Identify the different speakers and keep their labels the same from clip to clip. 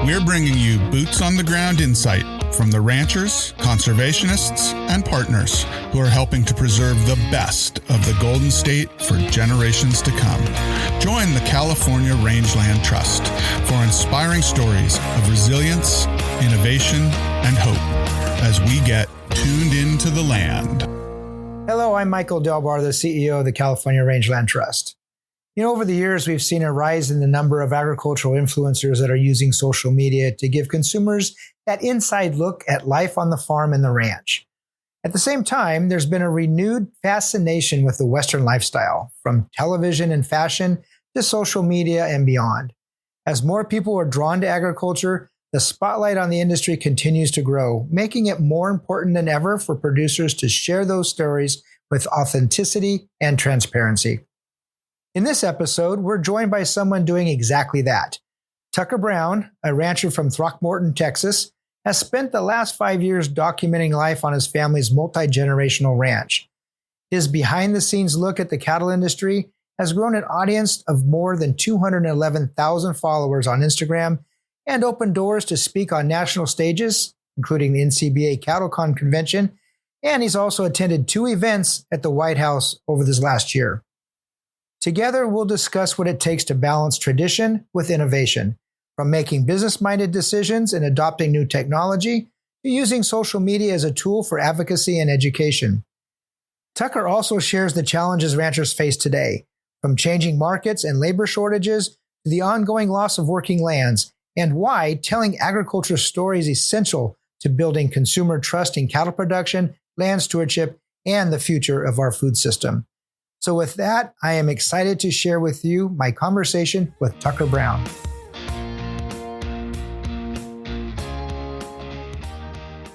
Speaker 1: We're bringing you boots on the ground insight from the ranchers, conservationists, and partners who are helping to preserve the best of the Golden State for generations to come. Join the California Rangeland Trust for inspiring stories of resilience, innovation, and hope as we get tuned into the land.
Speaker 2: Hello, I'm Michael Delbar, the CEO of the California Rangeland Trust. Over the years, we've seen a rise in the number of agricultural influencers that are using social media to give consumers that inside look at life on the farm and the ranch. At the same time, there's been a renewed fascination with the Western lifestyle, from television and fashion to social media and beyond. As more people are drawn to agriculture, the spotlight on the industry continues to grow, making it more important than ever for producers to share those stories with authenticity and transparency. In this episode, we're joined by someone doing exactly that. Tucker Brown, a rancher from Throckmorton, Texas, has spent the last 5 years documenting life on his family's multi-generational ranch. His behind-the-scenes look at the cattle industry has grown an audience of more than 211,000 followers on Instagram and opened doors to speak on national stages, including the NCBA CattleCon convention, and he's also attended 2 events at the White House over this last year. Together, we'll discuss what it takes to balance tradition with innovation, from making business-minded decisions and adopting new technology to using social media as a tool for advocacy and education. Tucker also shares the challenges ranchers face today, from changing markets and labor shortages to the ongoing loss of working lands, and why telling agriculture stories is essential to building consumer trust in cattle production, land stewardship, and the future of our food system. So with that, I am excited to share with you my conversation with Tucker Brown.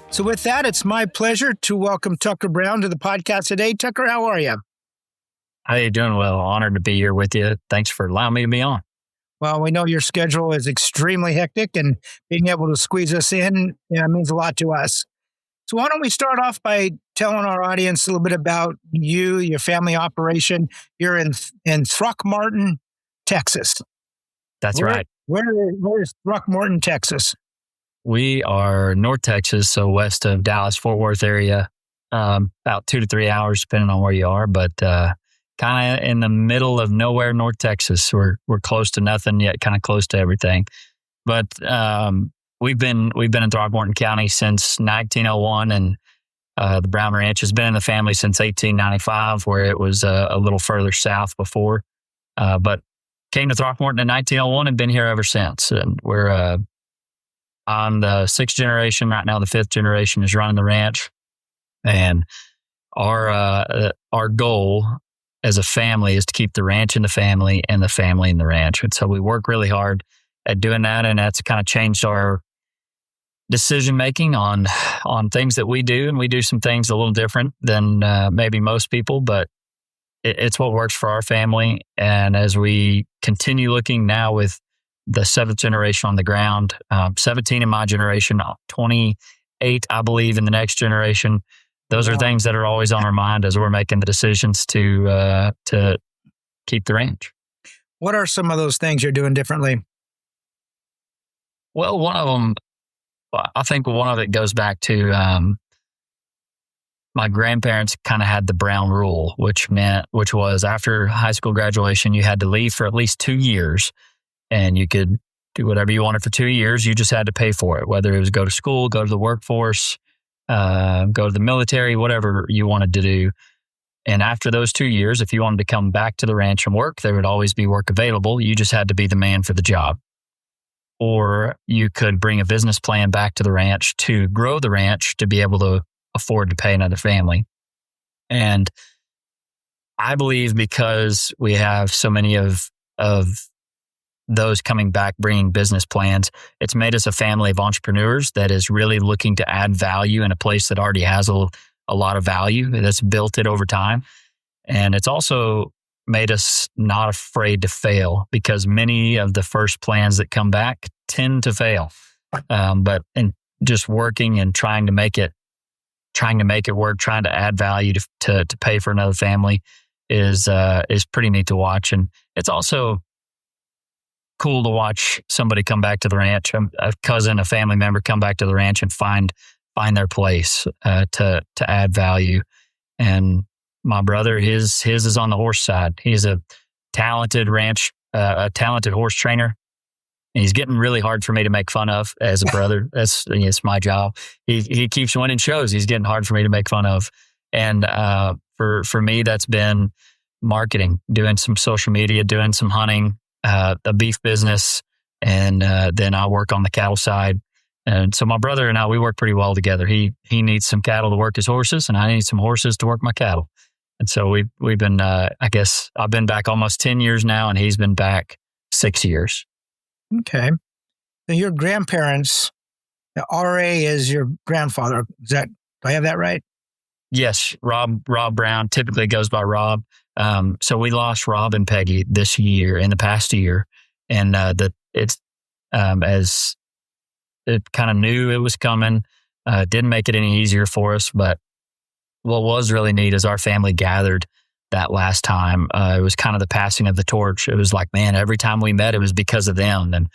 Speaker 2: So with that, it's my pleasure to welcome Tucker Brown to the podcast today. Tucker, how are you?
Speaker 3: How you doing? Well, honored to be here with you. Thanks for allowing me to be on.
Speaker 2: Well, we know your schedule is extremely hectic, and being able to squeeze us in means a lot to us. So why don't we start off by telling our audience a little bit about you, your family operation. You're in Throckmorton, Texas.
Speaker 3: That's right.
Speaker 2: Where is Throckmorton, Texas?
Speaker 3: We are North Texas, so west of Dallas, Fort Worth area, about 2 to 3 hours, depending on where you are, but kind of in the middle of nowhere, North Texas. We're close to nothing, yet kind of close to everything. But we've been in Throckmorton County since 1901, and the Brown Ranch has been in the family since 1895, where it was a little further south before. But came to Throckmorton in 1901 and been here ever since. And we're on the 6th generation right now. The 5th generation is running the ranch, and our goal as a family is to keep the ranch in the family and the family in the ranch. And so we work really hard at doing that, and that's kind of changed our decision-making on things that we do. And we do some things a little different than maybe most people, but it's what works for our family. And as we continue looking now with the 7th generation on the ground, 17 in my generation, 28, I believe, in the next generation, those are things that are always on our mind as we're making the decisions to keep the ranch.
Speaker 2: What are some of those things you're doing differently?
Speaker 3: Well, I think one of it goes back to my grandparents kind of had the Brown rule, which was after high school graduation, you had to leave for at least 2 years, and you could do whatever you wanted for 2 years. You just had to pay for it, whether it was go to school, go to the workforce, go to the military, whatever you wanted to do. And after those 2 years, if you wanted to come back to the ranch and work, there would always be work available. You just had to be the man for the job. Or you could bring a business plan back to the ranch to grow the ranch to be able to afford to pay another family. And I believe because we have so many of those coming back, bringing business plans, it's made us a family of entrepreneurs that is really looking to add value in a place that already has a lot of value, that's built it over time. And it's also made us not afraid to fail, because many of the first plans that come back tend to fail. But in just working and trying to make it work, trying to add value to pay for another family is pretty neat to watch. And it's also, cool to watch somebody come back to the ranch, a cousin, a family member come back to the ranch and find their place to add value. And my brother, his is on the horse side. He's a talented a talented horse trainer. And he's getting really hard for me to make fun of as a brother. It's my job. He keeps winning shows. He's getting hard for me to make fun of. And for me, that's been marketing, doing some social media, doing some hunting, a beef business, and then I work on the cattle side. And so my brother and I, we work pretty well together. He needs some cattle to work his horses, and I need some horses to work my cattle. And so we've been, I guess I've been back almost 10 years now, and he's been back 6 years.
Speaker 2: Okay. Now your grandparents, R.A. is your grandfather. Do I have that right?
Speaker 3: Yes, Rob Brown typically goes by Rob. So we lost Rob and Peggy this year, in the past year, and as it kind of knew it was coming, didn't make it any easier for us. But what was really neat is our family gathered that last time. It was kind of the passing of the torch. It was like, man, every time we met, it was because of them, and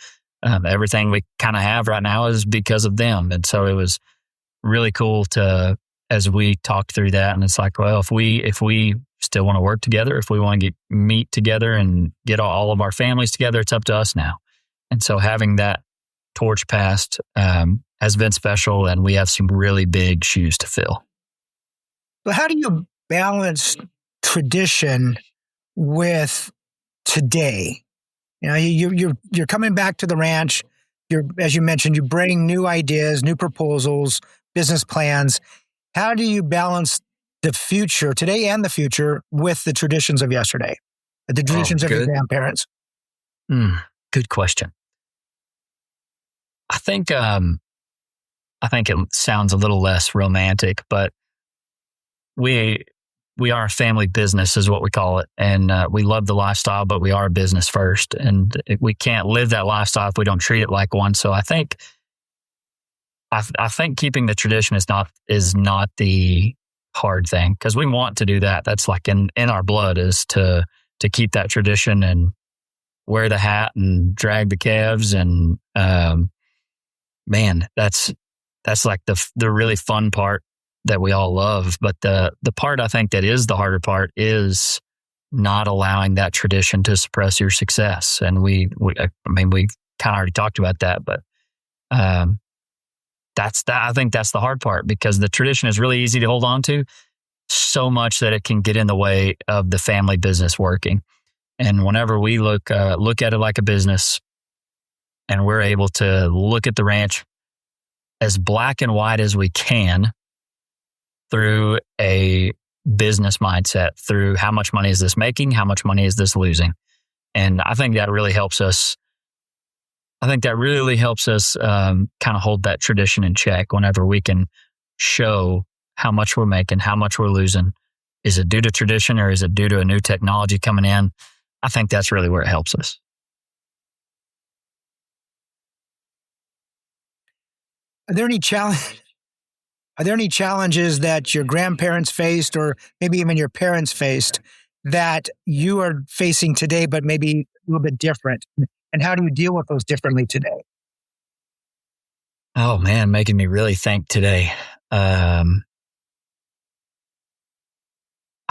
Speaker 3: everything we kind of have right now is because of them. And so it was really cool as we talked through that, and it's like, well, if we still want to work together, if we want to meet together and get all of our families together, it's up to us now. And so having that torch passed has been special, and we have some really big shoes to fill.
Speaker 2: But how do you balance tradition with today? You know, you're coming back to the ranch. As you mentioned, you bring new ideas, new proposals, business plans. How do you balance the future, today and the future, with the traditions of yesterday, the traditions of your grandparents?
Speaker 3: Good question. I think it sounds a little less romantic, but we are a family business, is what we call it, and we love the lifestyle, but we are a business first, and we can't live that lifestyle if we don't treat it like one. So I think keeping the tradition is not the hard thing, because we want to do that. That's like in our blood, is to keep that tradition and wear the hat and drag the calves. And man, that's like the really fun part that we all love. But the part I think that is the harder part is not allowing that tradition to suppress your success. And we kind of already talked about that, but I think that's the hard part, because the tradition is really easy to hold on to, so much that it can get in the way of the family business working. And whenever we look at it like a business, and we're able to look at the ranch as black and white as we can through a business mindset, through how much money is this making, how much money is this losing. And I think that really helps us. Kind of hold that tradition in check whenever we can show how much we're making, how much we're losing. Is it due to tradition, or is it due to a new technology coming in? I think that's really where it helps us.
Speaker 2: Are there any challenges that your grandparents faced, or maybe even your parents faced, that you are facing today, but maybe a little bit different? And how do you deal with those differently today?
Speaker 3: Oh man, making me really think today. I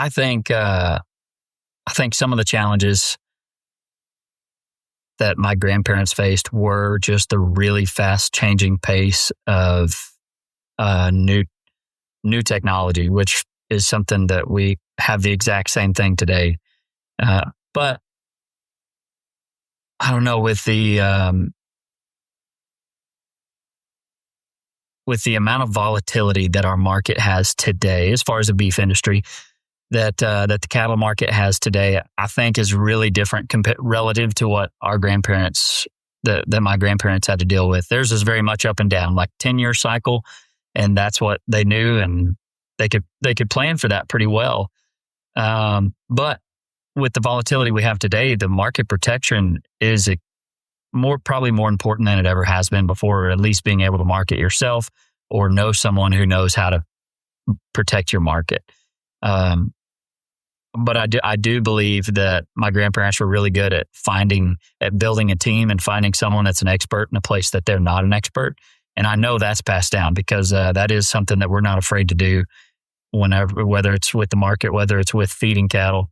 Speaker 3: think some of the challenges that my grandparents faced were just the really fast changing pace of new technology, which is something that we have the exact same thing today. But I don't know, with the amount of volatility that our market has today, as far as the beef industry, that the cattle market has today, I think is really different relative to what our grandparents, that my grandparents had to deal with. Theirs is very much up and down, like 10-year cycle, and that's what they knew, and they could plan for that pretty well. But with the volatility we have today, the market protection is probably more important than it ever has been before, or at least being able to market yourself or know someone who knows how to protect your market. But I do believe that my grandparents were really good at building a team and finding someone that's an expert in a place that they're not an expert. And I know that's passed down because that is something that we're not afraid to do whether it's with the market, whether it's with feeding cattle,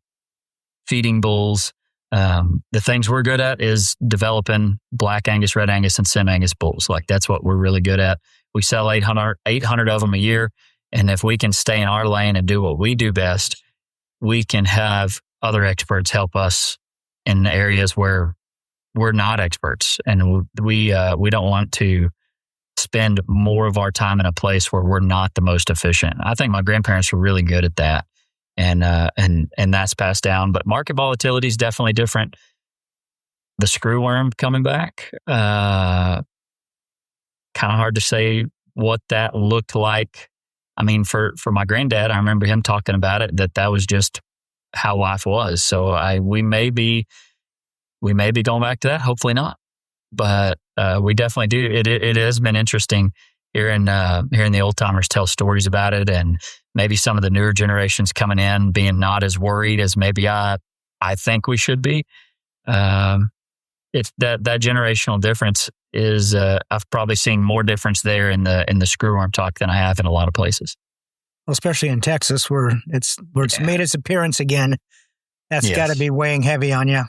Speaker 3: feeding bulls. The things we're good at is developing Black Angus, Red Angus, and Sim Angus bulls. Like that's what we're really good at. We sell 800 of them a year. And if we can stay in our lane and do what we do best, we can have other experts help us in areas where we're not experts. And we don't want to spend more of our time in a place where we're not the most efficient. I think my grandparents were really good at that. And that's passed down. But market volatility is definitely different. The screwworm coming back, kind of hard to say what that looked like. I mean, for my granddad, I remember him talking about it, that was just how life was. So we may be going back to that. Hopefully not, but we definitely do. It has been interesting hearing the old timers tell stories about it, and maybe some of the newer generations coming in being not as worried as maybe I think we should be. It's that generational difference is I've probably seen more difference there in the screwworm talk than I have in a lot of places.
Speaker 4: Well, especially in Texas where it's made its appearance again. That's got to be weighing heavy on you.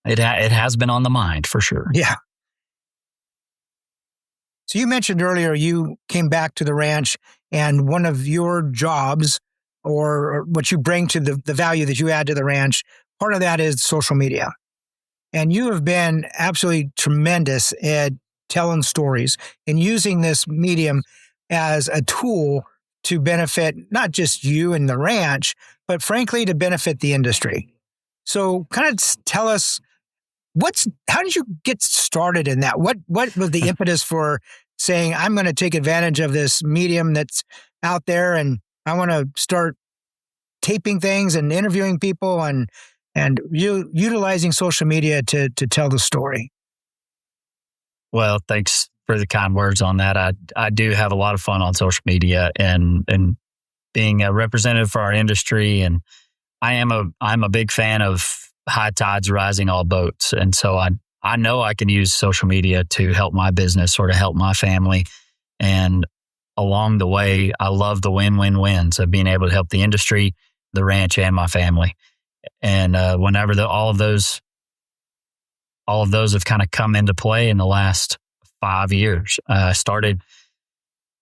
Speaker 3: It has been on the mind for sure.
Speaker 4: Yeah. So you mentioned earlier you came back to the ranch, and one of your jobs or what you bring to the value that you add to the ranch, part of that is social media. And you have been absolutely tremendous at telling stories and using this medium as a tool to benefit not just you and the ranch, but frankly, to benefit the industry. So kind of tell us, how did you get started in that? What was the impetus for saying, I'm going to take advantage of this medium that's out there and I want to start taping things and interviewing people and utilizing social media to tell the story?
Speaker 3: Well, thanks for the kind words on that. I do have a lot of fun on social media and being a representative for our industry. And I'm a big fan of high tides rising all boats. And so I know I can use social media to help my business or to help my family. And along the way, I love the win-win-wins of being able to help the industry, the ranch, and my family. And whenever all of those have kind of come into play in the last 5 years. I started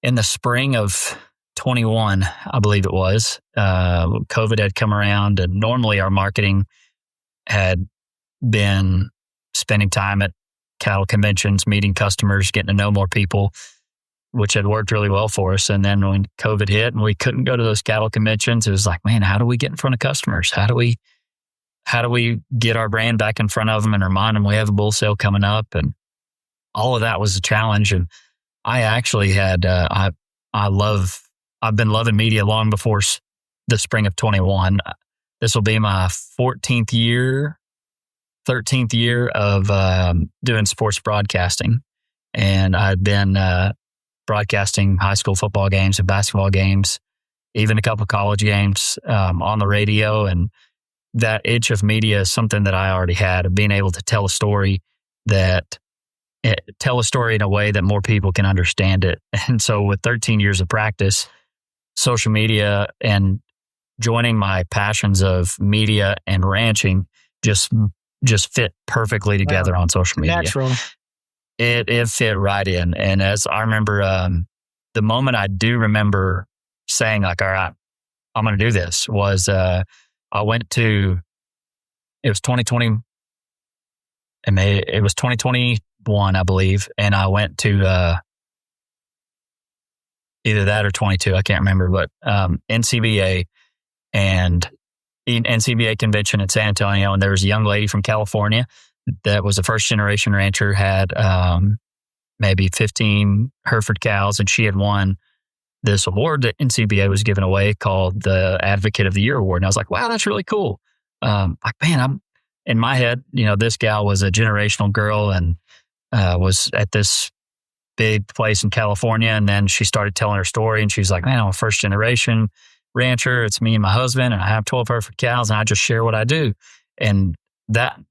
Speaker 3: in the spring of 21, I believe it was. COVID had come around, and normally our marketing had been spending time at cattle conventions, meeting customers, getting to know more people, which had worked really well for us. And then when COVID hit and we couldn't go to those cattle conventions, it was like, man, how do we get in front of customers? How do we get our brand back in front of them and remind them we have a bull sale coming up? And all of that was a challenge. And I actually had, I've been loving media long before the spring of 21. This will be my 13th year of doing sports broadcasting. And I've been broadcasting high school football games and basketball games, even a couple of college games on the radio. And that itch of media is something that I already had, of being able to tell a story in a way that more people can understand it. And so with 13 years of practice, social media and joining my passions of media and ranching just fit perfectly together on social media.
Speaker 4: Natural.
Speaker 3: It fit right in. And as I remember, the moment I do remember saying like, all right, I'm going to do this was, I went to, it was 2020, it was 2021, I believe. And I went to either that or 22, I can't remember, but NCBA and NCBA convention in San Antonio. And there was a young lady from California that was a first generation rancher, had maybe 15 Hereford cows, and she had won this award that NCBA was giving away called the Advocate of the Year Award. And I was like, wow, that's really cool. I'm in my head, this gal was a generational girl and was at this big place in California. And then she started telling her story and she was like, man, I'm a first generation. rancher. It's me and my husband, and I have 12 Hereford cows, and I just share what I do. And that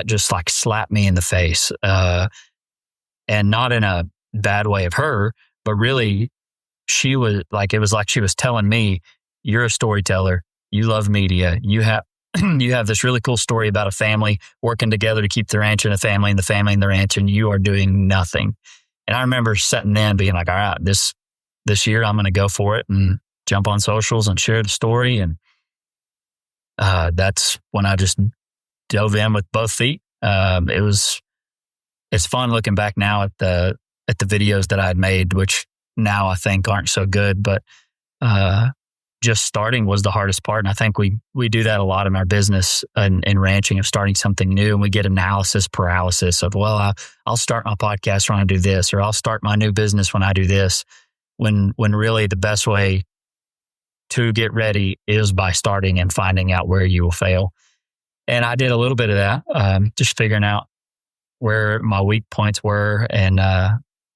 Speaker 3: just like slapped me in the face. And not in a bad way of her, but really she was like, it was like she was telling me, you're a storyteller. You love media. You have this really cool story about a family working together to keep the ranch in a family and the family in the ranch, and you are doing nothing. And I remember sitting there and being like, all right, this year I'm going to go for it and jump on socials and share the story. And that's when I just dove in with both feet. It's fun looking back now at the videos that I had made, which now I think aren't so good, but just starting was the hardest part. And I think we do that a lot in our business and in ranching, of starting something new, and we get analysis paralysis of, well, I'll start my podcast when I do this, or I'll start my new business when I do this, when really the best way to get ready is by starting and finding out where you will fail. And I did a little bit of that, just figuring out where my weak points were and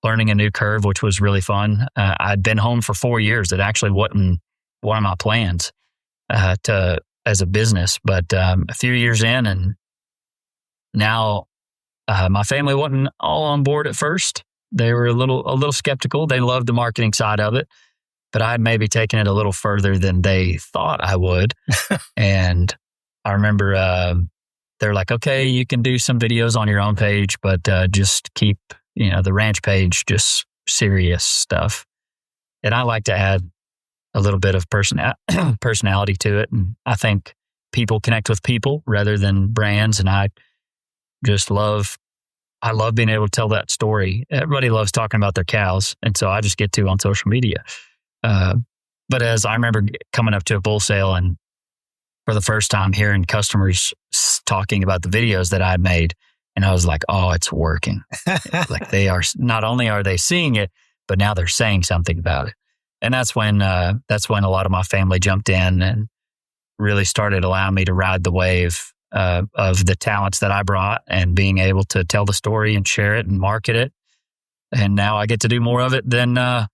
Speaker 3: learning a new curve, which was really fun. I'd been home for 4 years. It actually wasn't one of my plans as a business, but a few years in, and now my family wasn't all on board at first. They were a little skeptical. They loved the marketing side of it, but I'd maybe taken it a little further than they thought I would. And I remember they're like, okay, you can do some videos on your own page, but just keep, the ranch page, just serious stuff. And I like to add a little bit of personality to it. And I think people connect with people rather than brands. And I love being able to tell that story. Everybody loves talking about their cows. And so I just get to on social media. But as I remember coming up to a bull sale and for the first time hearing customers talking about the videos that I had made, and I was like, oh, it's working. Like not only are they seeing it, but now they're saying something about it. And that's when a lot of my family jumped in and really started allowing me to ride the wave of the talents that I brought and being able to tell the story and share it and market it. And now I get to do more of it than I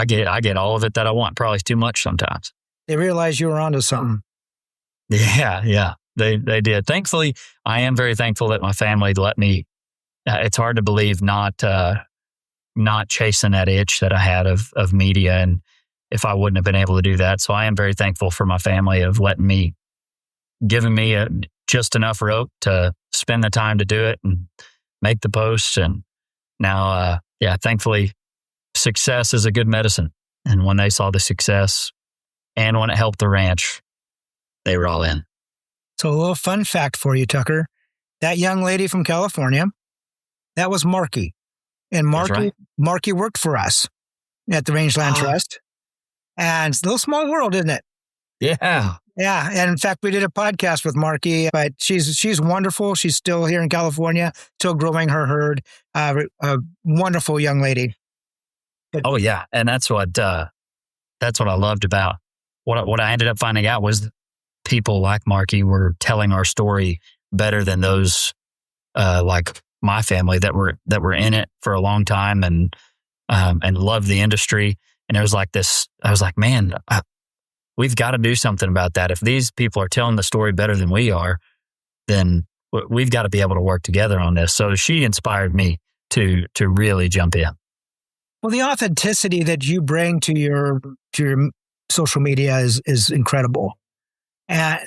Speaker 3: get all of it that I want. Probably too much sometimes.
Speaker 4: They realized you were onto something.
Speaker 3: Yeah. They did. Thankfully, I am very thankful that my family let me. It's hard to believe not chasing that itch that I had of media, and if I wouldn't have been able to do that. So I am very thankful for my family of giving me just enough rope to spend the time to do it and make the posts. And now, thankfully, success is a good medicine. And when they saw the success and when it helped the ranch, they were all in.
Speaker 4: So a little fun fact for you, Tucker. That young lady from California, that was Marky. And Marky worked for us at the Rangeland Trust. And it's a little small world, isn't it?
Speaker 3: Yeah.
Speaker 4: Yeah. And in fact, we did a podcast with Marky, but she's wonderful. She's still here in California, still growing her herd. A wonderful young lady.
Speaker 3: Oh, yeah. And that's what I loved about what I ended up finding out was people like Marky were telling our story better than those like my family that were in it for a long time and loved the industry. And it was like this, I was like, man, we've got to do something about that. If these people are telling the story better than we are, then we've got to be able to work together on this. So she inspired me to really jump in.
Speaker 4: Well, the authenticity that you bring to your social media is incredible.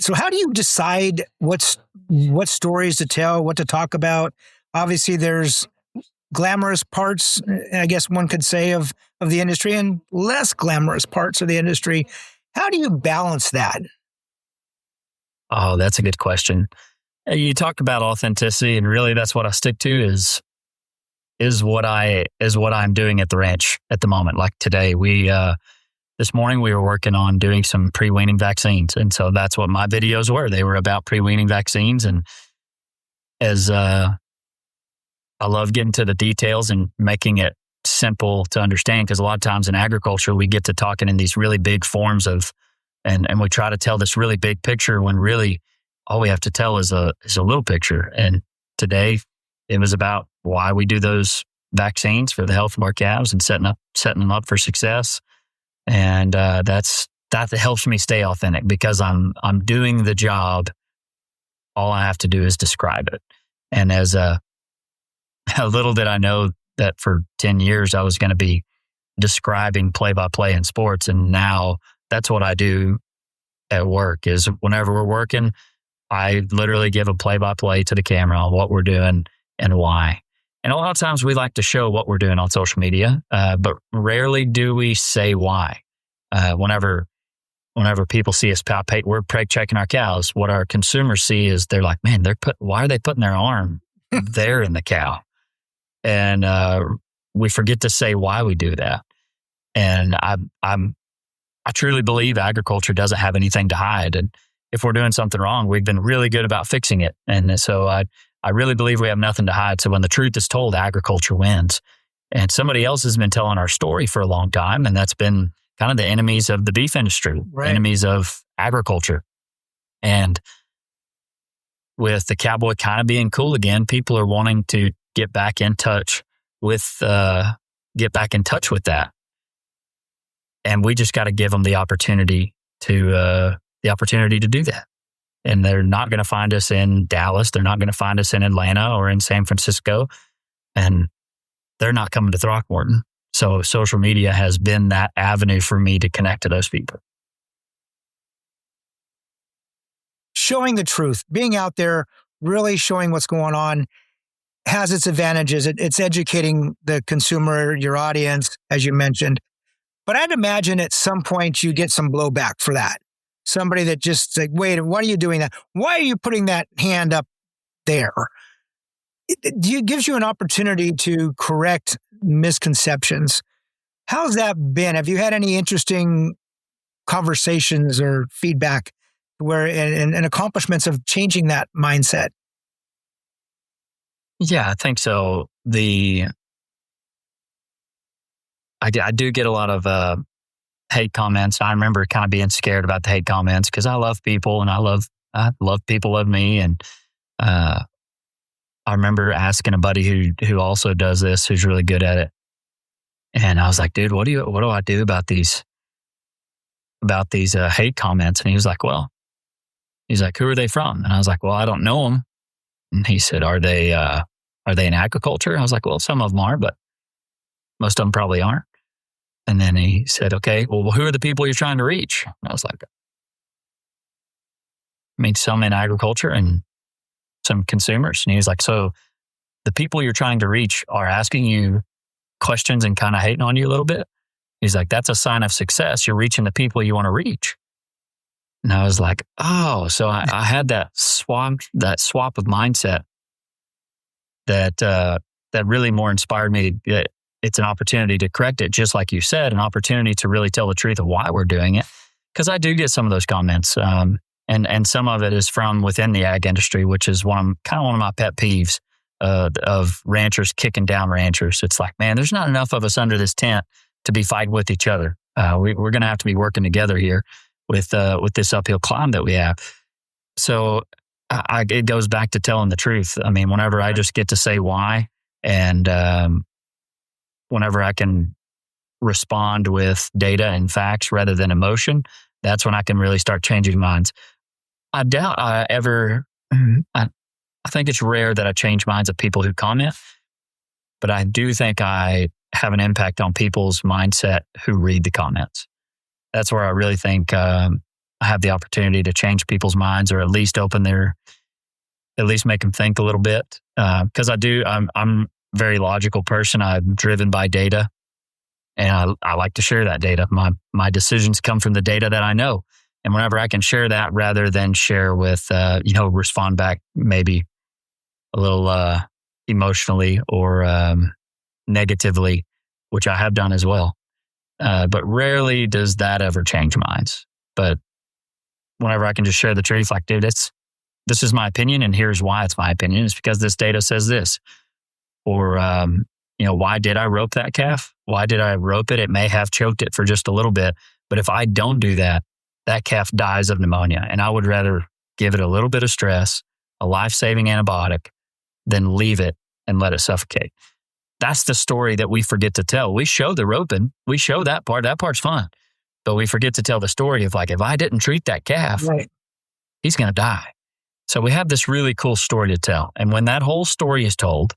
Speaker 4: So how do you decide what stories to tell, what to talk about? Obviously, there's glamorous parts, I guess one could say, of the industry and less glamorous parts of the industry. How do you balance that?
Speaker 3: Oh, that's a good question. You talk about authenticity, and really that's what I stick to is what I'm doing at the ranch at the moment. Like today, this morning we were working on doing some pre-weaning vaccines. And so that's what my videos were. They were about pre-weaning vaccines. And as I love getting to the details and making it simple to understand, because a lot of times in agriculture, we get to talking in these really big forms and we try to tell this really big picture when really all we have to tell is a little picture. And today it was about why we do those vaccines for the health of our calves and setting them up for success. And that helps me stay authentic because I'm doing the job. All I have to do is describe it. And as a little did I know that for 10 years I was going to be describing play-by-play in sports. And now that's what I do at work is whenever we're working, I literally give a play-by-play to the camera on what we're doing and why. And a lot of times we like to show what we're doing on social media, but rarely do we say why. Whenever people see us palpate, we're preg checking our cows. What our consumers see is they're like, man, why are they putting their arm there in the cow? And we forget to say why we do that. And I truly believe agriculture doesn't have anything to hide. And if we're doing something wrong, we've been really good about fixing it. And so I really believe we have nothing to hide. So when the truth is told, agriculture wins. And somebody else has been telling our story for a long time, and that's been kind of the enemies of the beef industry, right. Enemies of agriculture. And with the cowboy kind of being cool again, people are wanting to get back in touch with that. And we just got to give them the opportunity to do that. And they're not going to find us in Dallas. They're not going to find us in Atlanta or in San Francisco. And they're not coming to Throckmorton. So social media has been that avenue for me to connect to those people.
Speaker 4: Showing the truth, being out there, really showing what's going on has its advantages. It's educating the consumer, your audience, as you mentioned. But I'd imagine at some point you get some blowback for that. Somebody that just like, wait, why are you doing that? Why are you putting that hand up there? It gives you an opportunity to correct misconceptions. How's that been? Have you had any interesting conversations or feedback where and accomplishments of changing that mindset?
Speaker 3: Yeah, I think so. I do get a lot of hate comments. I remember kind of being scared about the hate comments because I love people and I love people love me. And I remember asking a buddy who also does this, who's really good at it. And I was like, dude, what do I do about these hate comments? And he was like, who are they from? And I was like, well, I don't know them. And he said, are they in agriculture? I was like, well, some of them are, but most of them probably aren't. And then he said, okay, well, who are the people you're trying to reach? And I was like, some in agriculture and some consumers. And he was like, so the people you're trying to reach are asking you questions and kind of hating on you a little bit. He's like, that's a sign of success. You're reaching the people you want to reach. And I was like, oh, so I had that swap of mindset that really more inspired me. It's an opportunity to correct it, just like you said, an opportunity to really tell the truth of why we're doing it. Because I do get some of those comments, and some of it is from within the ag industry, which is one of my pet peeves of ranchers kicking down ranchers. It's like, man, there's not enough of us under this tent to be fighting with each other. We're going to have to be working together here with this uphill climb that we have. So it goes back to telling the truth. I mean, whenever I just get to say why, and whenever I can respond with data and facts rather than emotion, that's when I can really start changing minds. I doubt I think it's rare that I change minds of people who comment, but I do think I have an impact on people's mindset who read the comments. That's where I really think I have the opportunity to change people's minds, or at least make them think a little bit. Because I'm a very logical person. I'm driven by data, and I like to share that data. My decisions come from the data that I know. And whenever I can share that rather than share with, respond back maybe a little emotionally or negatively, which I have done as well. But rarely does that ever change minds. But whenever I can just share the truth, like, dude, this is my opinion, and here's why it's my opinion. It's because this data says this. Or, why did I rope that calf? Why did I rope it? It may have choked it for just a little bit. But if I don't do that, that calf dies of pneumonia. And I would rather give it a little bit of stress, a life-saving antibiotic, than leave it and let it suffocate. That's the story that we forget to tell. We show the roping. We show that part. That part's fun. But we forget to tell the story of like, if I didn't treat that calf,
Speaker 4: Right.
Speaker 3: he's going to die. So we have this really cool story to tell. And when that whole story is told,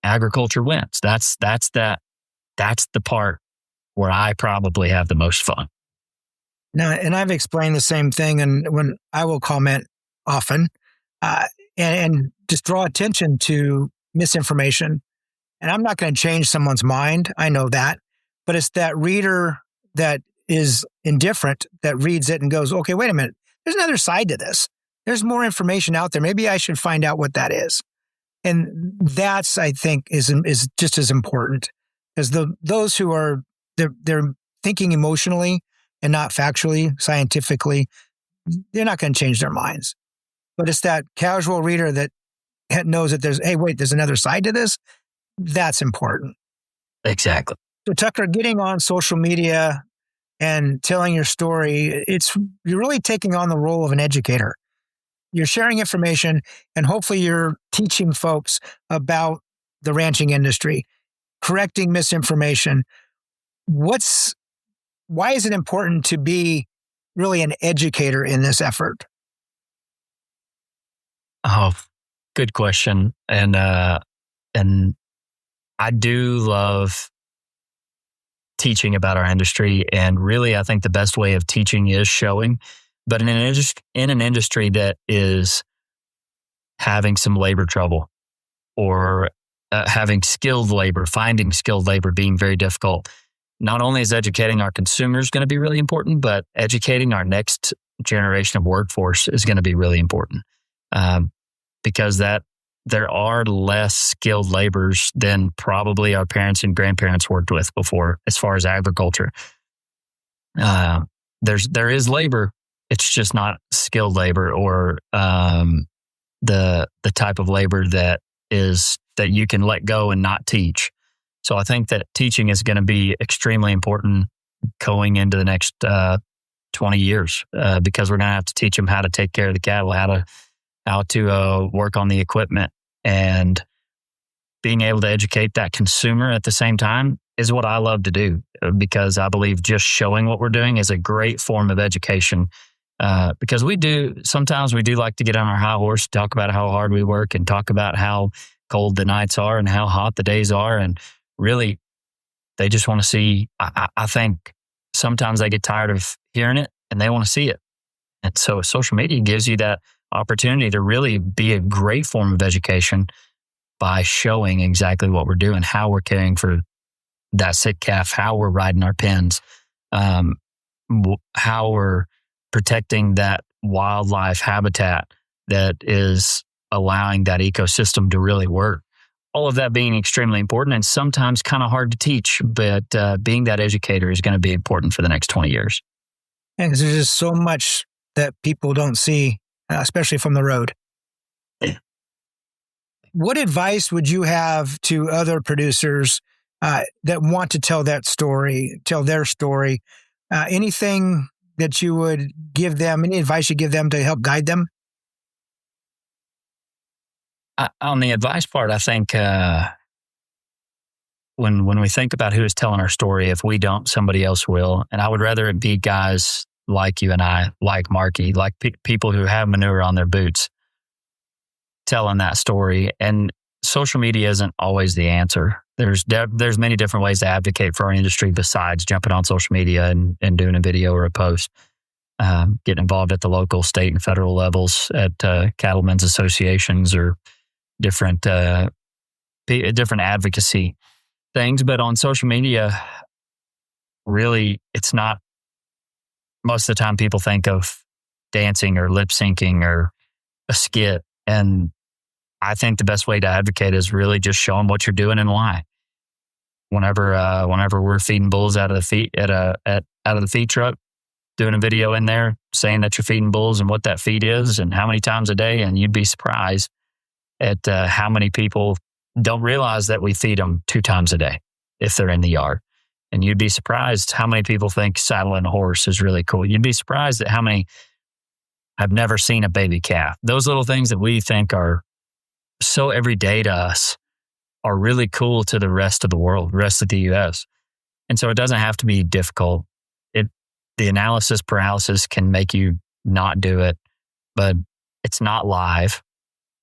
Speaker 3: agriculture wins. That's the part where I probably have the most fun.
Speaker 4: Now, and I've explained the same thing, and when I will comment often, and just draw attention to misinformation. And I'm not going to change someone's mind. I know that, but it's that reader that is indifferent that reads it and goes, okay, wait a minute. There's another side to this. There's more information out there. Maybe I should find out what that is. And that's, I think, is just as important as those who are, they're thinking emotionally and not factually, scientifically, they're not going to change their minds. But it's that casual reader that knows that there's another side to this. That's important.
Speaker 3: Exactly.
Speaker 4: So Tucker, getting on social media and telling your story, you're really taking on the role of an educator. You're sharing information, and hopefully you're teaching folks about the ranching industry, correcting misinformation. Why is it important to be really an educator in this effort?
Speaker 3: Oh, good question. And I do love teaching about our industry. And really, I think the best way of teaching is showing. But in an industry that is having some labor trouble, or having skilled labor, finding skilled labor being very difficult, not only is educating our consumers going to be really important, but educating our next generation of workforce is going to be really important. Because there are less skilled laborers than probably our parents and grandparents worked with before, as far as agriculture. There is labor. It's just not skilled labor, or the type of labor that you can let go and not teach. So I think that teaching is going to be extremely important going into the next 20 years, because we're going to have to teach them how to take care of the cattle, how to work on the equipment, and being able to educate that consumer at the same time is what I love to do, because I believe just showing what we're doing is a great form of education. Because sometimes we do like to get on our high horse, talk about how hard we work, and talk about how cold the nights are and how hot the days are. And really, they just want to see, I think sometimes they get tired of hearing it and they want to see it. And so social media gives you that opportunity to really be a great form of education by showing exactly what we're doing, how we're caring for that sick calf, how we're riding our pens, how we're protecting that wildlife habitat that is allowing that ecosystem to really work. All of that being extremely important and sometimes kind of hard to teach, but being that educator is going to be important for the next 20 years.
Speaker 4: And there's just so much that people don't see, especially from the road.
Speaker 3: Yeah.
Speaker 4: What advice would you have to other producers that want to tell their story? Anything that you would give them, any advice you give them to help guide them?
Speaker 3: On the advice part, I think when we think about who is telling our story, if we don't, somebody else will. And I would rather it be guys like you and I, like Marky, like people who have manure on their boots, telling that story. And social media isn't always the answer. There's many different ways to advocate for our industry besides jumping on social media and doing a video or a post. Getting involved at the local, state, and federal levels at cattlemen's associations or different advocacy things. But on social media, really, it's not. Most of the time, people think of dancing or lip syncing or a skit, and I think the best way to advocate is really just show them what you're doing and why. Whenever we're feeding bulls out of the feed truck, doing a video in there saying that you're feeding bulls and what that feed is and how many times a day, and you'd be surprised at how many people don't realize that we feed them 2 times a day if they're in the yard. And you'd be surprised how many people think saddling a horse is really cool. You'd be surprised at how many have never seen a baby calf. Those little things that we think are so everyday to us are really cool to the rest of the world, the rest of the U.S. And so it doesn't have to be difficult. the analysis paralysis can make you not do it, but it's not live.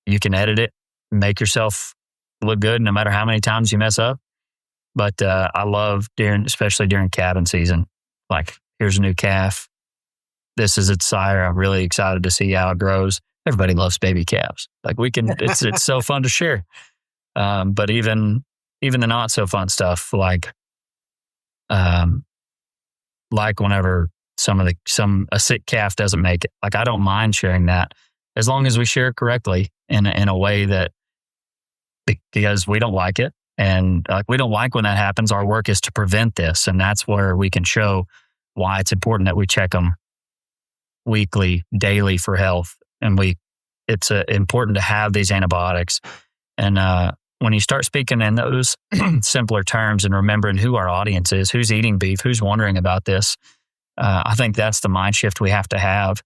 Speaker 3: You can edit it, make yourself look good no matter how many times you mess up. But I love especially during calving season, like here's a new calf. This is its sire. I'm really excited to see how it grows. Everybody loves baby calves. Like it's so fun to share. But even the not so fun stuff, like whenever a sick calf doesn't make it, like I don't mind sharing that as long as we share it correctly in a way that, because we don't like it. And we don't like when that happens. Our work is to prevent this. And that's where we can show why it's important that we check them weekly, daily for health. And it's important to have these antibiotics. And when you start speaking in those simpler terms and remembering who our audience is, who's eating beef, who's wondering about this, I think that's the mind shift we have to have.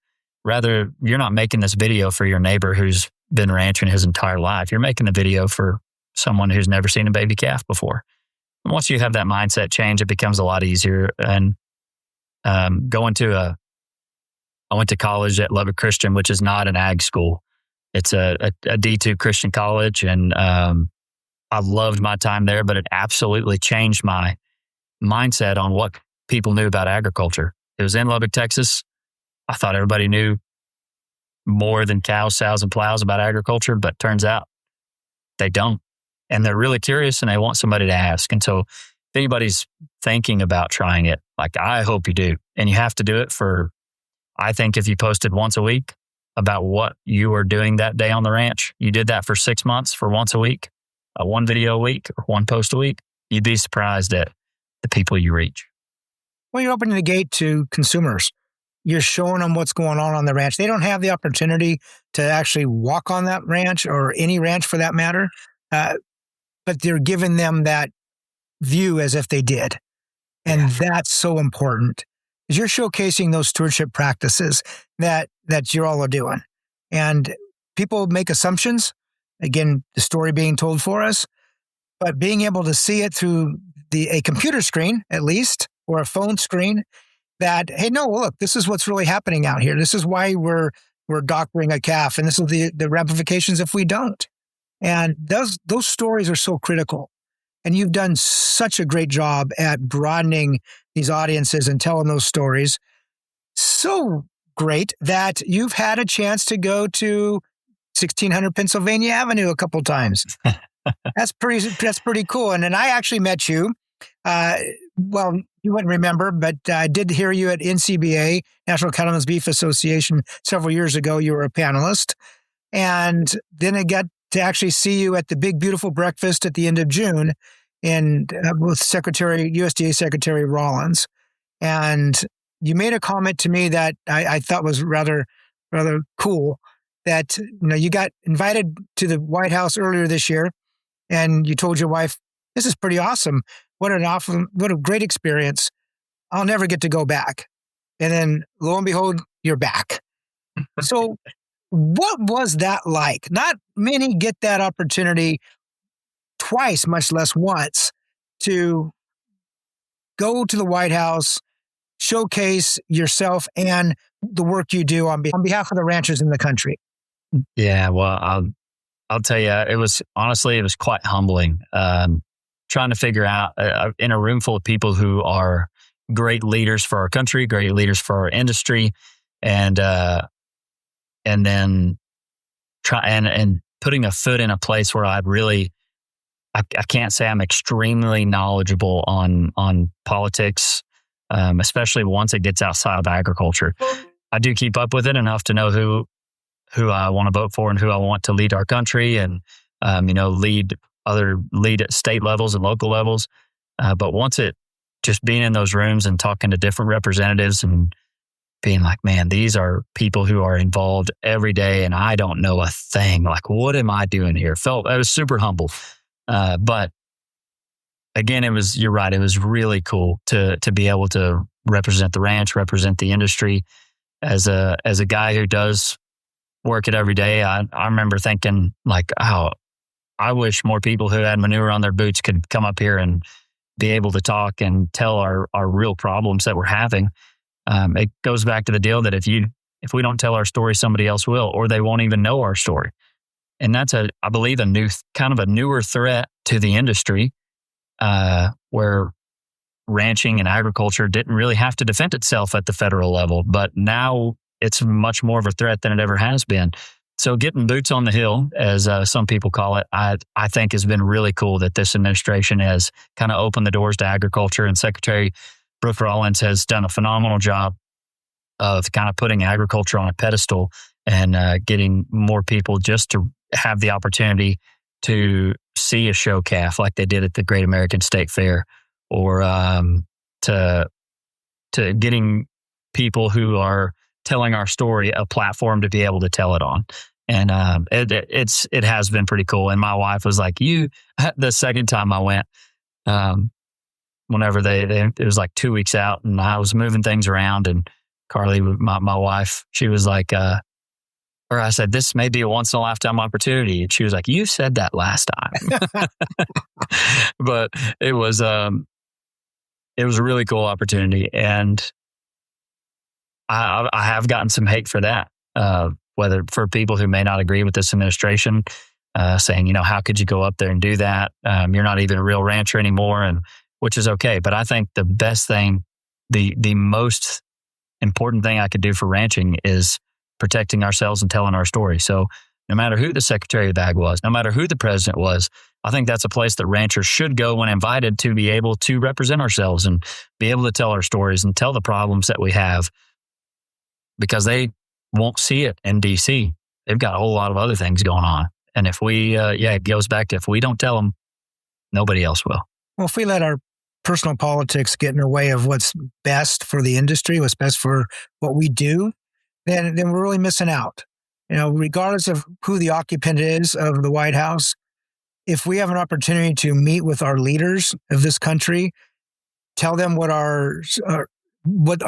Speaker 3: Rather, you're not making this video for your neighbor who's been ranching his entire life. You're making the video for someone who's never seen a baby calf before. And once you have that mindset change, it becomes a lot easier. And I went to college at Lubbock Christian, which is not an ag school. It's a D2 Christian college. And I loved my time there, but it absolutely changed my mindset on what people knew about agriculture. It was in Lubbock, Texas. I thought everybody knew more than cows, sows, and plows about agriculture, but turns out they don't. And they're really curious and they want somebody to ask. And so if anybody's thinking about trying it, like I hope you do. And you have to do it I think if you posted once a week about what you were doing that day on the ranch, you did that for 6 months for once a week, one video a week or one post a week, you'd be surprised at the people you reach.
Speaker 4: Well, you're opening the gate to consumers. You're showing them what's going on the ranch. They don't have the opportunity to actually walk on that ranch or any ranch for that matter. But they're giving them that view as if they did. And that's so important. You're showcasing those stewardship practices that you all are doing. And people make assumptions, again, the story being told for us, but being able to see it through a computer screen, at least, or a phone screen, that, hey, no, look, this is what's really happening out here. This is why we're doctoring a calf, and this is the ramifications if we don't. And those stories are so critical. And you've done such a great job at broadening these audiences and telling those stories. So great that you've had a chance to go to 1600 Pennsylvania Avenue a couple times. That's pretty cool. And then I actually met you. Well, you wouldn't remember, but I did hear you at NCBA, National Cattlemen's Beef Association, several years ago. You were a panelist. And then I got to actually see you at the big, beautiful breakfast at the end of June with USDA Secretary Rollins. And you made a comment to me that I thought was rather cool, that you got invited to the White House earlier this year, and you told your wife, "This is pretty awesome. What a great experience. I'll never get to go back." And then lo and behold, you're back. So what was that like? Not many get that opportunity twice, much less once, to go to the White House, showcase yourself and the work you do on behalf of the ranchers in the country.
Speaker 3: Yeah, well, I'll tell you, it was quite humbling. Trying to figure out in a room full of people who are great leaders for our country, great leaders for our industry, and then putting a foot in a place where I can't say I'm extremely knowledgeable on politics, especially once it gets outside of agriculture. I do keep up with it enough to know who I want to vote for and who I want to lead our country, and lead at state levels and local levels. But once just being in those rooms and talking to different representatives and being like, man, these are people who are involved every day and I don't know a thing. Like, what am I doing here? I was super humble. But again, you're right. It was really cool to be able to represent the ranch, represent the industry as a guy who does work it every day. I remember thinking like, oh, I wish more people who had manure on their boots could come up here and be able to talk and tell our real problems that we're having. It goes back to the deal that if we don't tell our story, somebody else will, or they won't even know our story. And that's I believe, a newer threat to the industry, where ranching and agriculture didn't really have to defend itself at the federal level, but now it's much more of a threat than it ever has been. So getting boots on the hill, as some people call it, I think has been really cool that this administration has kind of opened the doors to agriculture, and Secretary Brooke Rollins has done a phenomenal job of kind of putting agriculture on a pedestal and getting more people just to have the opportunity to see a show calf like they did at the Great American State Fair, or to getting people who are telling our story a platform to be able to tell it on. And it has been pretty cool. And my wife was like, the second time I went, whenever it was like 2 weeks out, and I was moving things around, and Carly, my wife, she was like, or I said, this may be a once in a lifetime opportunity. And she was like, you said that last time. But it was a really cool opportunity. And I have gotten some hate for that, whether for people who may not agree with this administration, saying, how could you go up there and do that? You're not even a real rancher anymore, and which is okay. But I think the best thing, the most important thing I could do for ranching is protecting ourselves and telling our story. So no matter who the Secretary of Ag was, no matter who the president was, I think that's a place that ranchers should go when invited to be able to represent ourselves and be able to tell our stories and tell the problems that we have, because they won't see it in DC. They've got a whole lot of other things going on. And if we, it goes back to, if we don't tell them, nobody else will.
Speaker 4: Well, if we let our personal politics get in the way of what's best for the industry, what's best for what we do, then we're really missing out. Regardless of who the occupant is of the White House, if we have an opportunity to meet with our leaders of this country, tell them what our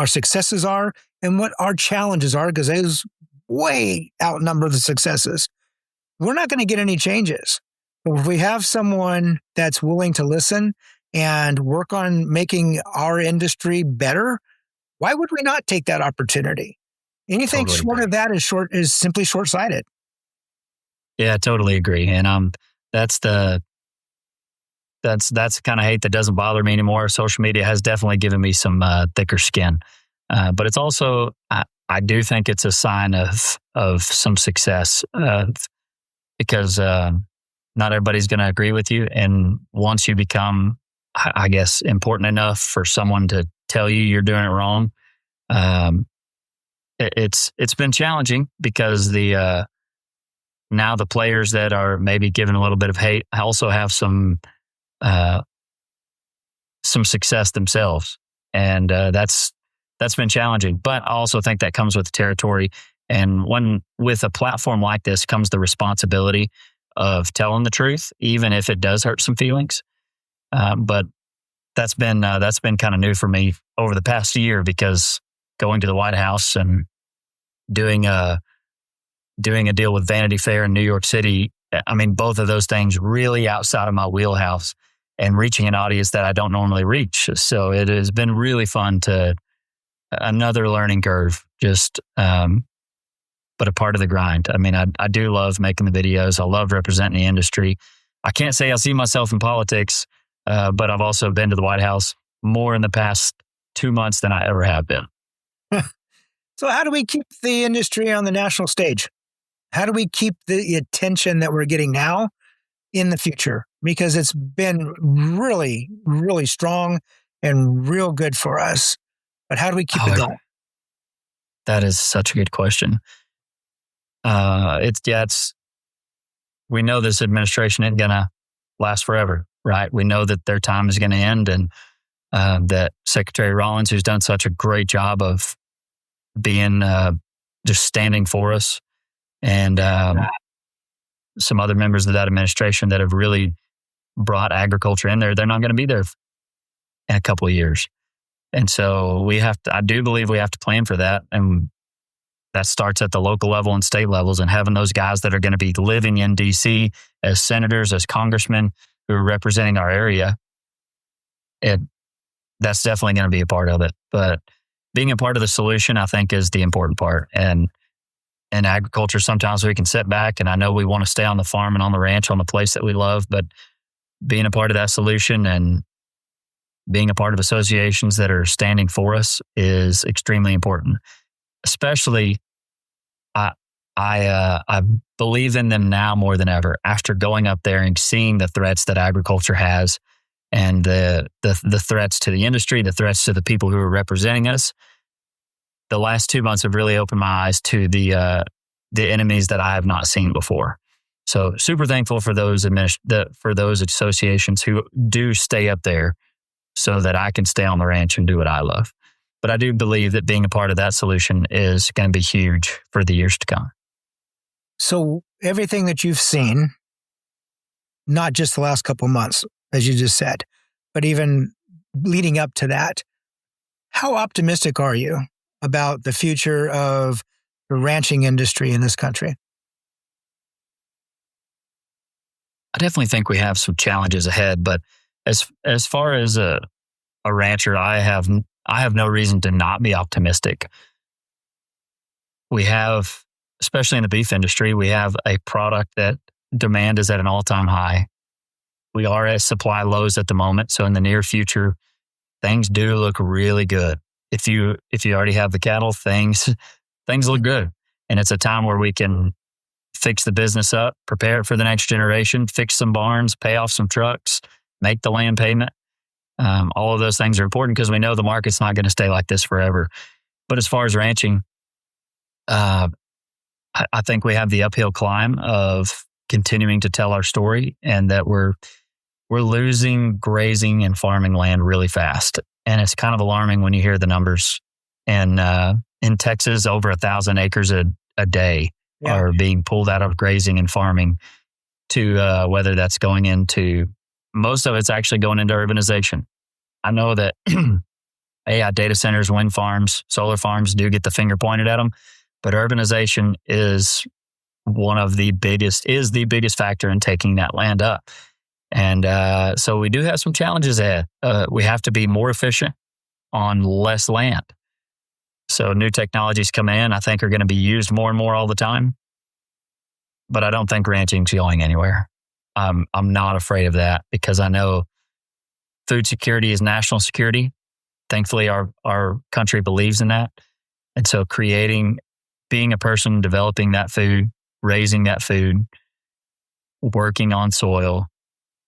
Speaker 4: successes are and what our challenges are, because those way outnumber the successes, we're not going to get any changes. But if we have someone that's willing to listen and work on making our industry better, why would we not take that opportunity? Anything
Speaker 3: totally
Speaker 4: short
Speaker 3: agree.
Speaker 4: of that is simply short-sighted.
Speaker 3: Yeah, I totally agree. And that's the kind of hate that doesn't bother me anymore. Social media has definitely given me some thicker skin, but it's also I do think it's a sign of some success, because not everybody's going to agree with you, and once you become, I guess, important enough for someone to tell you you're doing it wrong, it's been challenging, because now the players that are maybe given a little bit of hate also have some success themselves, and that's been challenging. But I also think that comes with the territory, and with a platform like this comes the responsibility of telling the truth, even if it does hurt some feelings. But that's been kind of new for me over the past year, because going to the White House and doing a deal with Vanity Fair in New York City, I mean, both of those things really outside of my wheelhouse and reaching an audience that I don't normally reach. So it has been really fun another learning curve, just, but a part of the grind. I mean, I do love making the videos. I love representing the industry. I can't say I see myself in politics, but I've also been to the White House more in the past 2 months than I ever have been.
Speaker 4: So how do we keep the industry on the national stage? How do we keep the attention that we're getting now in the future? Because it's been really, really strong and real good for us. But how do we keep it going?
Speaker 3: That is such a good question. We know this administration isn't going to last forever, right? We know that their time is going to end, and that Secretary Rollins, who's done such a great job of being just standing for us, and some other members of that administration that have really brought agriculture in there, they're not going to be there in a couple of years. And so I do believe we have to plan for that. And that starts at the local level and state levels, and having those guys that are going to be living in DC as senators, as congressmen who are representing our area. That's definitely going to be a part of it. But being a part of the solution, I think, is the important part. And in agriculture, sometimes we can sit back, and I know we want to stay on the farm and on the ranch, on the place that we love, but being a part of that solution and being a part of associations that are standing for us is extremely important. Especially, I believe in them now more than ever after going up there and seeing the threats that agriculture has, and the threats to the industry, the threats to the people who are representing us. The last 2 months have really opened my eyes to the enemies that I have not seen before. So super thankful for those for those associations who do stay up there so that I can stay on the ranch and do what I love. But I do believe that being a part of that solution is going to be huge for the years to come.
Speaker 4: So everything that you've seen, not just the last couple of months, as you just said, but even leading up to that, how optimistic are you about the future of the ranching industry in this country?
Speaker 3: I definitely think we have some challenges ahead, but as far as a rancher, I have no reason to not be optimistic. We have, especially in the beef industry, we have a product that demand is at an all-time high. We are at supply lows at the moment, so in the near future, things do look really good. If you already have the cattle, things look good, and it's a time where we can fix the business up, prepare it for the next generation, fix some barns, pay off some trucks, make the land payment. All of those things are important because we know the market's not going to stay like this forever. But as far as ranching, I think we have the uphill climb of continuing to tell our story, and that we're losing grazing and farming land really fast. And it's kind of alarming when you hear the numbers. And in Texas, over 1,000 acres a day are being pulled out of grazing and farming to whether that's going into, most of it's actually going into urbanization. I know that AI data centers, wind farms, solar farms do get the finger pointed at them, but urbanization is the biggest factor in taking that land up. And so we do have some challenges ahead. We have to be more efficient on less land. So new technologies come in, I think, are going to be used more and more all the time. But I don't think ranching's going anywhere. I'm not afraid of that because I know food security is national security. Thankfully, our country believes in that. And so being a person developing that food, raising that food, working on soil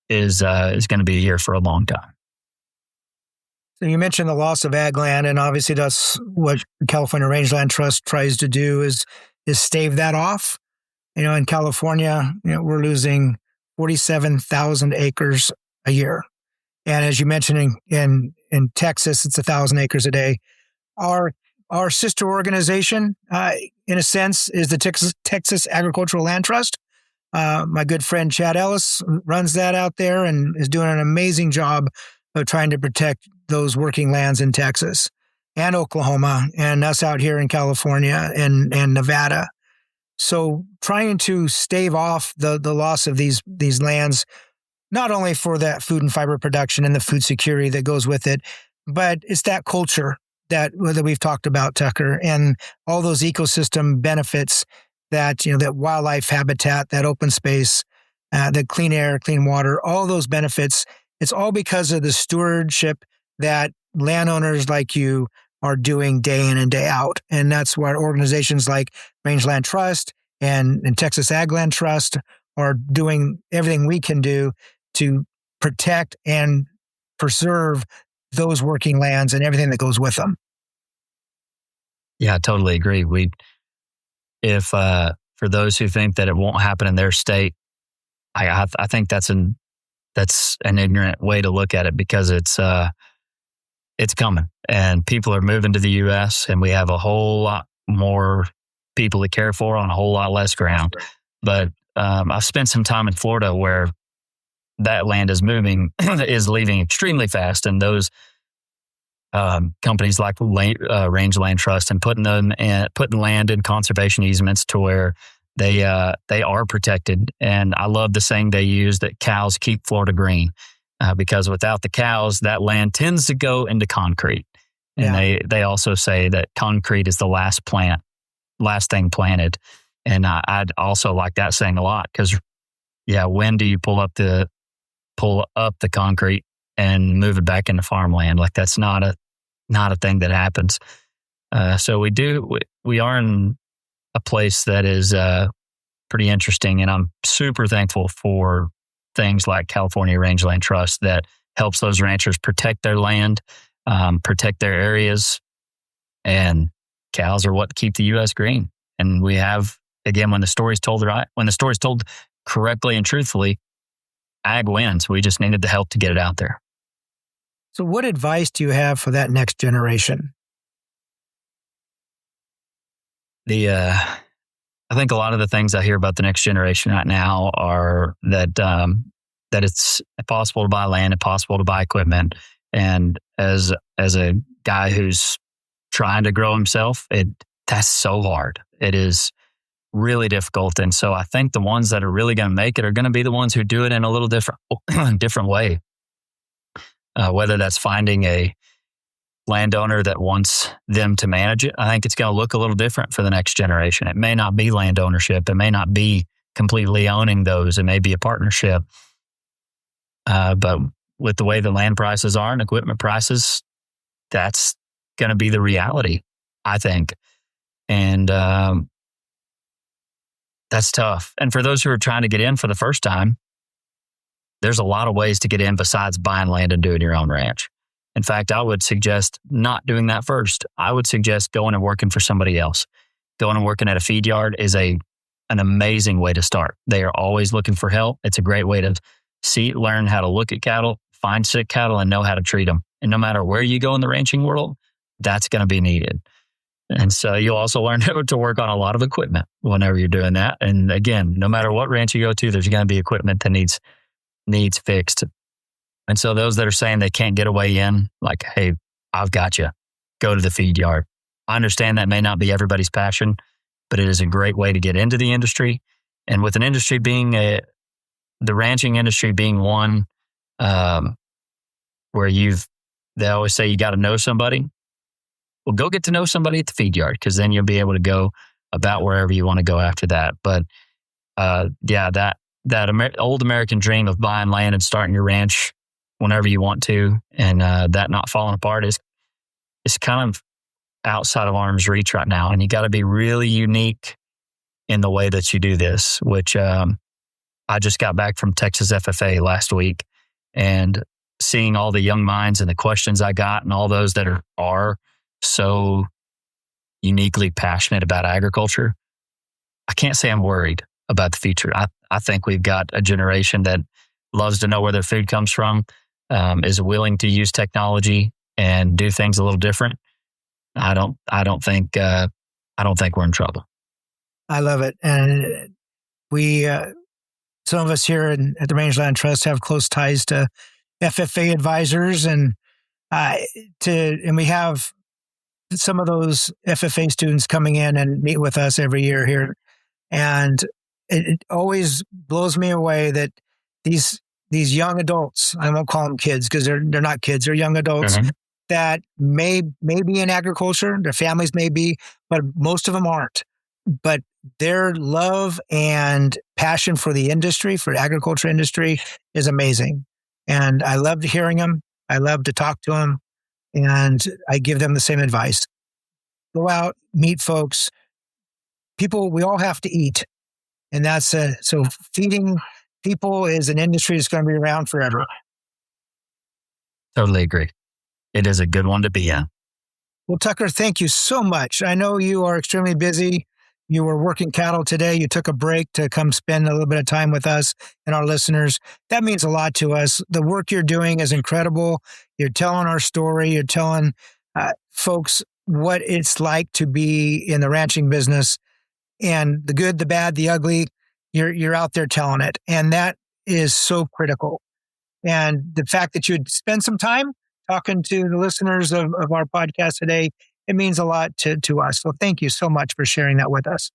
Speaker 3: is going to be here for a long time.
Speaker 4: So you mentioned the loss of ag land, and obviously that's what California Rangeland Trust tries to do is stave that off. In California, we're losing 47,000 acres a year. And as you mentioned, in Texas, it's 1,000 acres a day. Our sister organization, in a sense, is the Texas Agricultural Land Trust. My good friend Chad Ellis runs that out there and is doing an amazing job of trying to protect those working lands in Texas and Oklahoma and us out here in California and Nevada. So trying to stave off the loss of these lands, not only for that food and fiber production and the food security that goes with it, but it's that culture that we've talked about, Tucker, and all those ecosystem benefits that, that wildlife habitat, that open space, the clean air, clean water, all those benefits. It's all because of the stewardship that landowners like you are doing day in and day out. And that's what organizations like Rangeland Trust and Texas Ag Land Trust are doing everything we can do to protect and preserve those working lands and everything that goes with them.
Speaker 3: Yeah, I totally agree. If for those who think that it won't happen in their state, I think that's an ignorant way to look at it because it's coming and people are moving to the U.S. and we have a whole lot more people to care for on a whole lot less ground. But I've spent some time in Florida where that land is leaving extremely fast, and those companies like Rangeland Trust and putting land in conservation easements to where they are protected. And I love the saying they use that cows keep Florida green, because without the cows, that land tends to go into concrete. And they also say that concrete is the last thing planted. And I'd also like that saying a lot because, when do you pull up the concrete and move it back into farmland? Like that's not a thing that happens. So we are in a place that is pretty interesting, and I'm super thankful for things like California Rangeland Trust that helps those ranchers protect their land, protect their areas, and cows are what keep the U.S. green. And we have, again, when the story's told correctly and truthfully, ag wins. We just needed the help to get it out there.
Speaker 4: So what advice do you have for that next generation?
Speaker 3: I think a lot of the things I hear about the next generation right now are that it's possible to buy land, impossible to buy equipment. And as a guy who's trying to grow himself, that's so hard. It is really difficult. And so I think the ones that are really going to make it are going to be the ones who do it in a little different way. Whether that's finding a landowner that wants them to manage it, I think it's going to look a little different for the next generation. It may not be land ownership. It may not be completely owning those. It may be a partnership. But with the way the land prices are and equipment prices, that's going to be the reality, I think. And that's tough. And for those who are trying to get in for the first time, there's a lot of ways to get in besides buying land and doing your own ranch. In fact, I would suggest not doing that first. I would suggest going and working for somebody else. Going and working at a feed yard is an amazing way to start. They are always looking for help. It's a great way to learn how to look at cattle, find sick cattle, and know how to treat them. And no matter where you go in the ranching world, that's going to be needed. And so you'll also learn to work on a lot of equipment whenever you're doing that. And again, no matter what ranch you go to, there's going to be equipment that needs fixed. And so those that are saying they can't get a way in, like, hey, I've got you. Go to the feed yard. I understand that may not be everybody's passion, but it is a great way to get into the industry. And with an industry being the ranching industry being one where they always say you got to know somebody. Well, go get to know somebody at the feed yard because then you'll be able to go about wherever you want to go after that. But that old American dream of buying land and starting your ranch whenever you want to, and that not falling apart is kind of outside of arm's reach right now. And you got to be really unique in the way that you do this, which I just got back from Texas FFA last week, and seeing all the young minds and the questions I got and all those that are so uniquely passionate about agriculture, I can't say I'm worried about the future. I think we've got a generation that loves to know where their food comes from, is willing to use technology and do things a little different. I don't think we're in trouble.
Speaker 4: I love it. And we, some of us here at the Rangeland Trust have close ties to FFA advisors, and we have some of those FFA students coming in and meet with us every year here. And it always blows me away that these young adults, I won't call them kids because they're not kids, they're young adults that may be in agriculture, their families may be, but most of them aren't. But their love and passion for the industry, for the agriculture industry, is amazing. And I loved hearing them. I love to talk to them. And I give them the same advice. Go out, meet folks. People, we all have to eat. And so feeding people is an industry that's going to be around forever.
Speaker 3: Totally agree. It is a good one to be in.
Speaker 4: Well, Tucker, thank you so much. I know you are extremely busy. You were working cattle today. You took a break to come spend a little bit of time with us and our listeners. That means a lot to us. The work you're doing is incredible. You're telling our story. You're telling folks what it's like to be in the ranching business, and the good, the bad, the ugly. You're out there telling it. And that is so critical. And the fact that you'd spend some time talking to the listeners of our podcast today, it means a lot to us. So thank you so much for sharing that with us.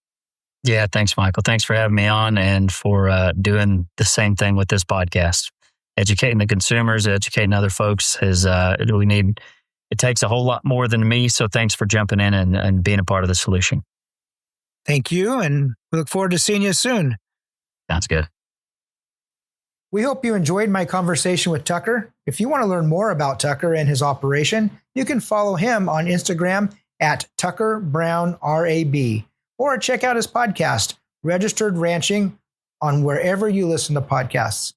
Speaker 3: Yeah, thanks, Michael. Thanks for having me on and for doing the same thing with this podcast. Educating the consumers, educating other folks is we need it takes a whole lot more than me. So thanks for jumping in and being a part of the solution.
Speaker 4: Thank you. And we look forward to seeing you soon.
Speaker 3: Sounds good.
Speaker 2: We hope you enjoyed my conversation with Tucker. If you want to learn more about Tucker and his operation, you can follow him on Instagram at Tucker Brown RAB, or check out his podcast, Registered Ranching, on wherever you listen to podcasts.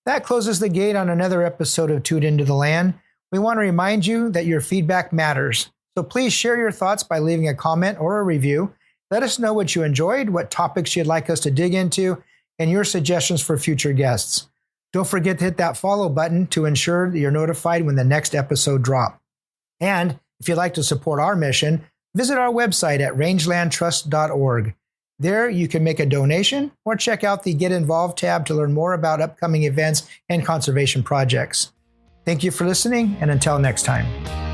Speaker 2: That closes the gate on another episode of Tuned Into the Land. We want to remind you that your feedback matters. So please share your thoughts by leaving a comment or a review. Let us know what you enjoyed, what topics you'd like us to dig into, and your suggestions for future guests. Don't forget to hit that follow button to ensure that you're notified when the next episode drops. And if you'd like to support our mission, visit our website at rangelandtrust.org. There you can make a donation or check out the Get Involved tab to learn more about upcoming events and conservation projects. Thank you for listening, and until next time.